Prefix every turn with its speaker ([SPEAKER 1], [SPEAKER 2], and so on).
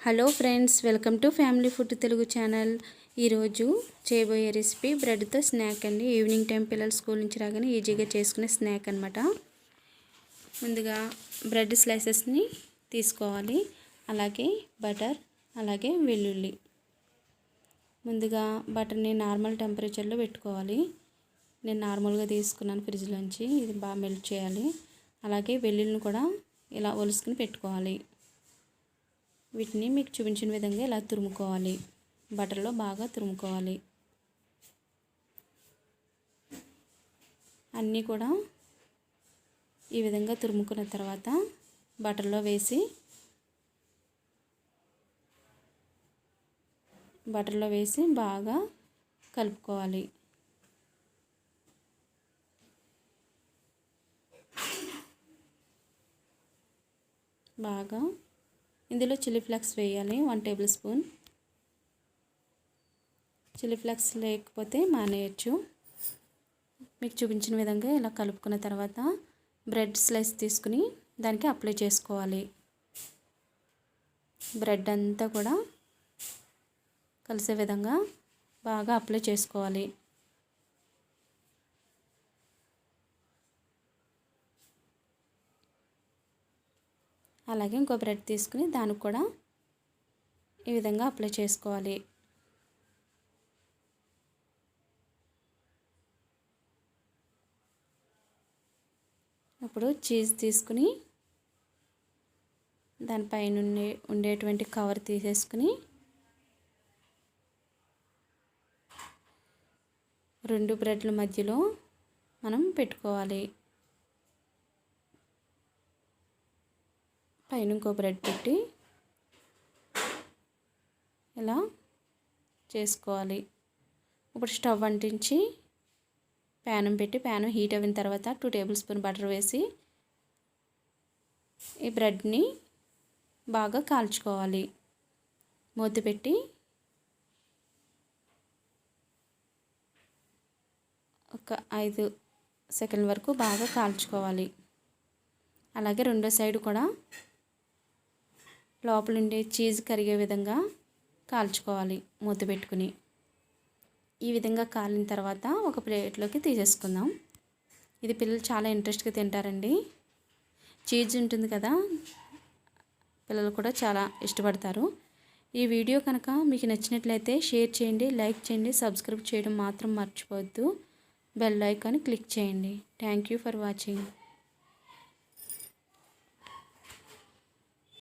[SPEAKER 1] Hello friends, welcome to family food Telugu channel. ఈరోజు చేయబోయే recipe బ్రెడ్తో snack అండి. ఈవినింగ్ టైం పిల్లలు స్కూల్ నుంచి రాగానే ఈజీగా చేసుకునే స్నాక్ అనమాట. ముందుగా బ్రెడ్ స్లైసెస్ని తీసుకోవాలి, అలాగే బటర్, అలాగే వెల్లుల్లి. ముందుగా బటర్ని నార్మల్ టెంపరేచర్లో పెట్టుకోవాలి. నేను నార్మల్గా తీసుకున్నాను ఫ్రిడ్జ్లోంచి. ఇది బాగా మెల్ట్ చేయాలి. అలాగే వెల్లుల్లిని కూడా ఇలా ఒలుసుకుని పెట్టుకోవాలి. వీటిని మీకు చూపించిన విధంగా ఇలా తురుముకోవాలి. బటర్లో బాగా తురుముకోవాలి. అన్నీ కూడా ఈ విధంగా తురుముకున్న తర్వాత బటర్లో వేసి బాగా కలుపుకోవాలి. బాగా ఇందులో చిల్లీ ఫ్లేక్స్ వేయాలి, 1 టేబుల్ స్పూన్. చిల్లీ ఫ్లేక్స్ లేకపోతే మానేయచ్చు. మీకు చూపించిన విధంగా ఇలా కలుపుకున్న తర్వాత బ్రెడ్ స్లైస్ తీసుకుని దానికి అప్లై చేసుకోవాలి. బ్రెడ్ అంతా కూడా కలిసే విధంగా బాగా అప్లై చేసుకోవాలి. అలాగే ఇంకో బ్రెడ్ తీసుకుని దానికి కూడా ఈ విధంగా అప్లై చేసుకోవాలి. ఇప్పుడు చీజ్ తీసుకుని దానిపైన ఉండేటువంటి కవర్ తీసేసుకుని 2 బ్రెడ్ల మధ్యలో మనం పెట్టుకోవాలి. పైన ఇంకో బ్రెడ్ పెట్టి ఇలా చేసుకోవాలి. ఇప్పుడు స్టవ్ అంటించి ప్యాన్ పెట్టి ప్యాన్ హీట్ అయిన తర్వాత 2 టేబుల్ స్పూన్ బటర్ వేసి ఈ బ్రెడ్ని బాగా కాల్చుకోవాలి. మూత పెట్టి ఒక 5 సెకండ్ల వరకు బాగా కాల్చుకోవాలి. అలాగే రెండో సైడ్ కూడా లోపల ఉండే చీజ్ కరిగే విధంగా కాల్చుకోవాలి మూత పెట్టుకుని. ఈ విధంగా కాలిన తర్వాత ఒక ప్లేట్లోకి తీసేసుకుందాం. ఇది పిల్లలు చాలా ఇంట్రెస్ట్గా తింటారండి. చీజ్ ఉంటుంది కదా, పిల్లలు కూడా చాలా ఇష్టపడతారు. ఈ వీడియో కనుక మీకు నచ్చినట్లయితే షేర్ చేయండి, లైక్ చేయండి, సబ్స్క్రైబ్ చేయడం మాత్రం మర్చిపోవద్దు. బెల్ ఐకాన్ క్లిక్ చేయండి. Thank you for watching.